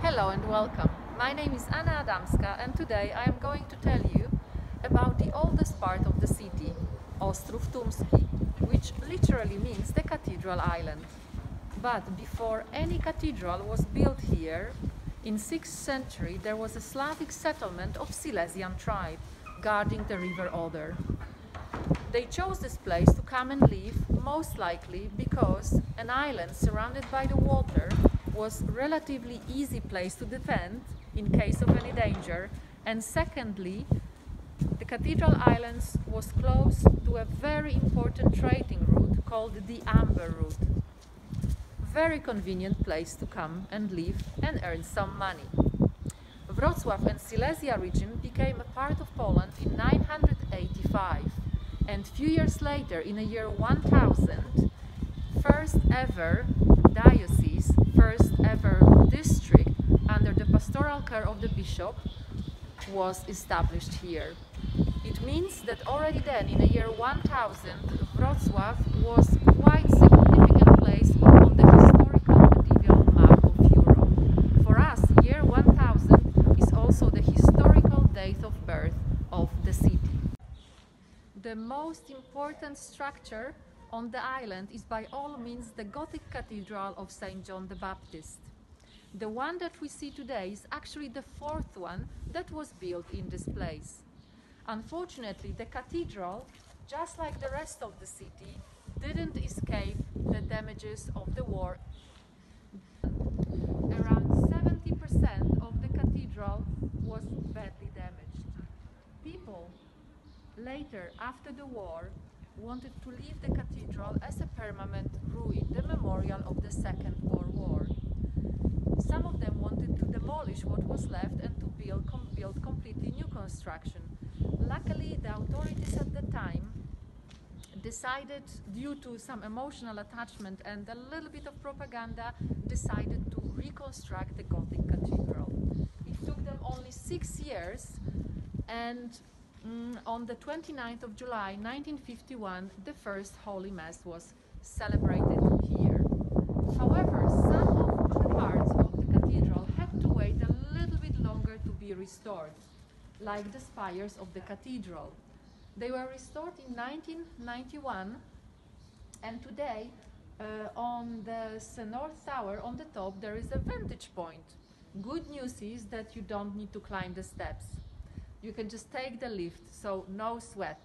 Hello and welcome. My name is Anna Adamska and today I am going to tell you about the oldest part of the city, Ostrów Tynski, which literally means the Cathedral Island. But before any cathedral was built here, in 6th century there was a Slavic settlement of Silesian tribe guarding the river Oder. They chose this place to come and live, most likely because an island surrounded by the water was a relatively easy place to defend in case of any danger, and secondly, the Cathedral Islands was close to a very important trading route called the Amber Route. Very convenient place to come and live and earn some money. Wrocław and Silesia region became a part of Poland in 985, and few years later, in the year 1000, first ever diocese, first ever district under the pastoral care of the bishop was established here. It means that already then, in the year 1000, Wrocław was quite a significant place on the historical medieval map of Europe. For us, year 1000 is also the historical date of birth of the city. The most important structure on the island is by all means the Gothic Cathedral of St. John the Baptist. The one that we see today is actually the fourth one that was built in this place. Unfortunately, the cathedral, just like the rest of the city, didn't escape the damages of the war. Around 70% of the cathedral was badly damaged. People later, after the war, wanted to leave the cathedral as a permanent ruin, the memorial of the Second World War. Some of them wanted to demolish what was left and to build completely new construction. Luckily, the authorities at the time decided, due to some emotional attachment and a little bit of propaganda, decided to reconstruct the Gothic Cathedral. It took them only 6 years, and on the 29th of July 1951, the first Holy Mass was celebrated here. However, some of the parts of the cathedral had to wait a little bit longer to be restored, like the spires of the cathedral. They were restored in 1991, and today on the North Tower on the top there is a vantage point. Good news is that you don't need to climb the steps. You can just take the lift, so no sweat.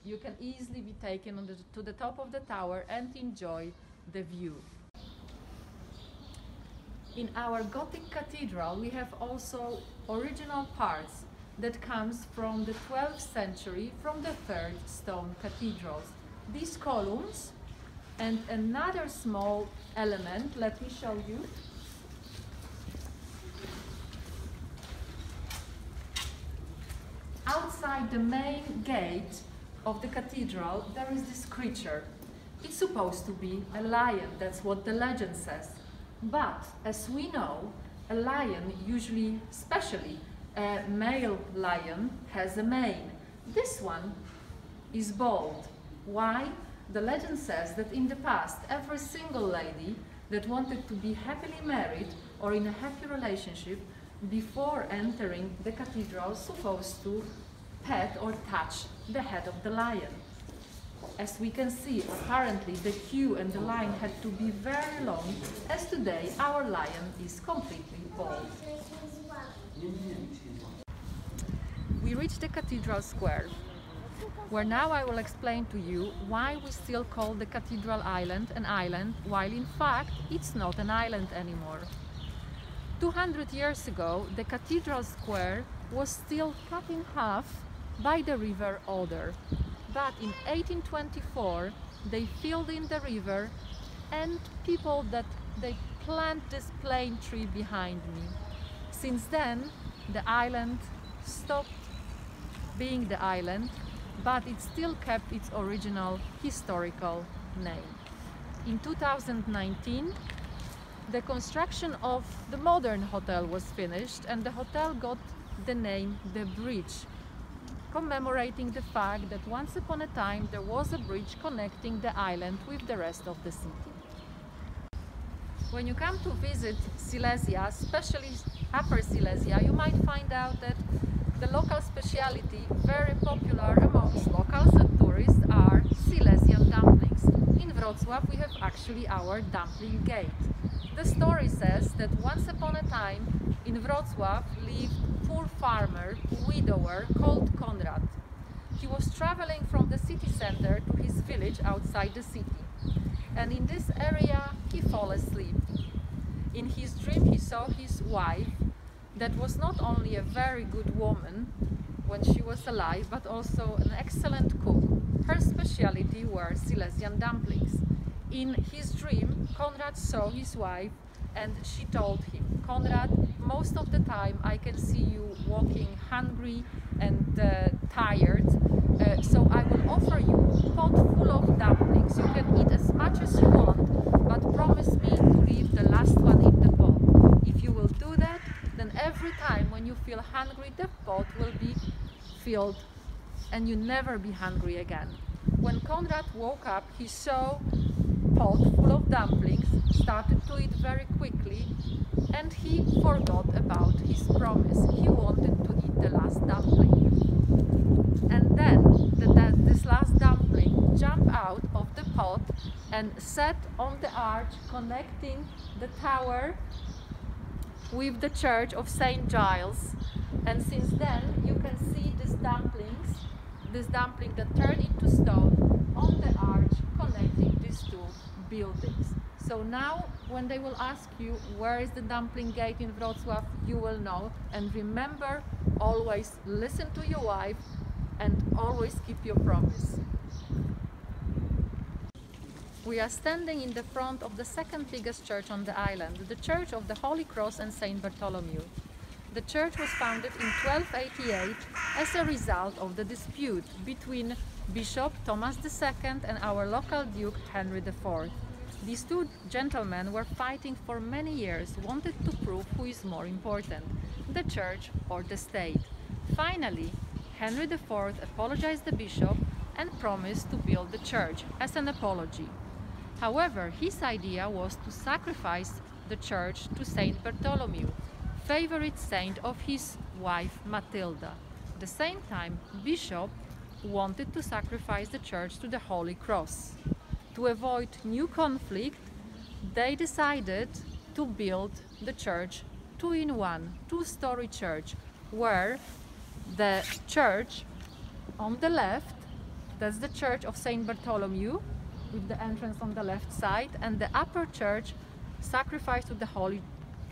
You can easily be taken to the top of the tower and enjoy the view. In our Gothic cathedral we have also original parts that comes from the 12th century, from the third stone cathedrals. These columns and another small element, let me show you. Outside the main gate of the cathedral there is this creature. It's supposed to be a lion, that's what the legend says. But as we know, a lion, usually, especially a male lion, has a mane. This one is bald. Why? The legend says that in the past every single lady that wanted to be happily married or in a happy relationship, before entering the cathedral, was supposed to pet or touch the head of the lion. As we can see, apparently the queue and the line had to be very long, as today our lion is completely bald. We reached the Cathedral Square, where now I will explain to you why we still call the Cathedral Island an island, while in fact it's not an island anymore. 200 years ago, the Cathedral Square was still cut in half by the river Oder. But in 1824, they filled in the river, and people that they planted this plane tree behind me. Since then, the island stopped being the island, but it still kept its original historical name. In 2019, the construction of the modern hotel was finished, and the hotel got the name The Bridge, commemorating the fact that once upon a time there was a bridge connecting the island with the rest of the city. When you come to visit Silesia, especially Upper Silesia, you might find out that the local speciality, very popular amongst locals and tourists, are Silesian dumplings. In Wrocław we have actually our Dumpling Gate. The story says that once upon a time in Wrocław lived a poor farmer, widower called Konrad. He was traveling from the city center to his village outside the city, and in this area he fell asleep. In his dream he saw his wife, that was not only a very good woman when she was alive, but also an excellent cook. Her specialty were Silesian dumplings. In his dream, Konrad saw his wife and she told him, "Konrad, most of the time I can see you walking hungry and tired, so I will offer you a pot full of dumplings. You can eat as much as you want, but promise me to leave the last one in the pot. If you will do that, then every time when you feel hungry, the pot will be filled and you never be hungry again." When Konrad woke up, he saw a pot full of dumplings, started to eat very quickly, and he forgot about his promise. He wanted to eat the last dumpling. And then this last dumpling jumped out of the pot and sat on the arch connecting the tower with the church of St. Giles, and since then you can see this dumpling that turned into stone on the arch connecting these two buildings. So now when they will ask you where is the Dumpling Gate in Wrocław, you will know, and remember, always listen to your wife and always keep your promise. We are standing in the front of the second biggest church on the island, the Church of the Holy Cross and Saint Bartholomew. The church was founded in 1288 as a result of the dispute between Bishop Thomas II and our local Duke Henry IV. These two gentlemen were fighting for many years, wanted to prove who is more important, the church or the state. Finally, Henry IV apologized the bishop and promised to build the church as an apology. However, his idea was to sacrifice the church to Saint Bartholomew, favorite saint of his wife Matilda. At the same time, Bishop wanted to sacrifice the church to the Holy Cross. To avoid new conflict, they decided to build the church two-in-one, two-story church, where the church on the left, that's the church of Saint Bartholomew, with the entrance on the left side, and the upper church sacrificed to the Holy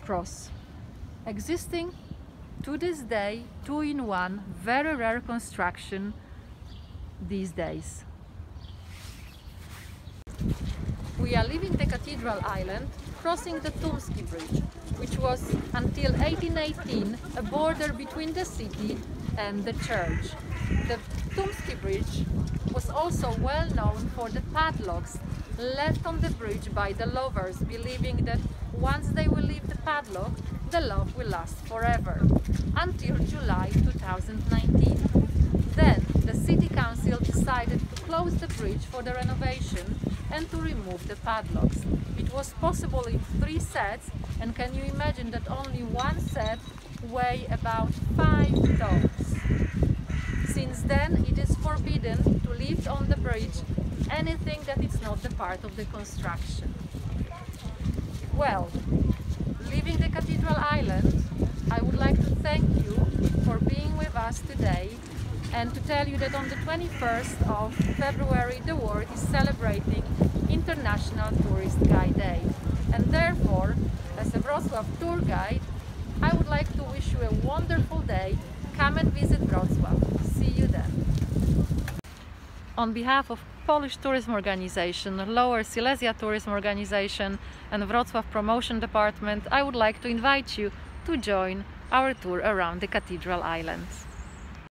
Cross. Existing to this day, two-in-one, very rare construction these days. We are leaving the Cathedral Island, crossing the Tynski Bridge, which was until 1818 a border between the city and the church. The Tynski Bridge was also well known for the padlocks left on the bridge by the lovers, believing that once they will leave the padlock, the love will last forever, until July 2019. Then the City Council decided to close the bridge for the renovation and to remove the padlocks. It was possible in 3 sets, and can you imagine that only one set weighs about 5 tons. Since then it is forbidden to lift on the bridge anything that is not the part of the construction. Well, leaving the Cathedral Island, I would like to thank you for being with us today and to tell you that on the 21st of February the world is celebrating International Tourist Guide Day. And therefore, as a Wrocław tour guide, I would like to wish you a wonderful day. Come and visit Wrocław. See you then. On behalf of Polish Tourism Organization, Lower Silesia Tourism Organization and Wrocław Promotion Department, I would like to invite you to join our tour around the Cathedral Islands.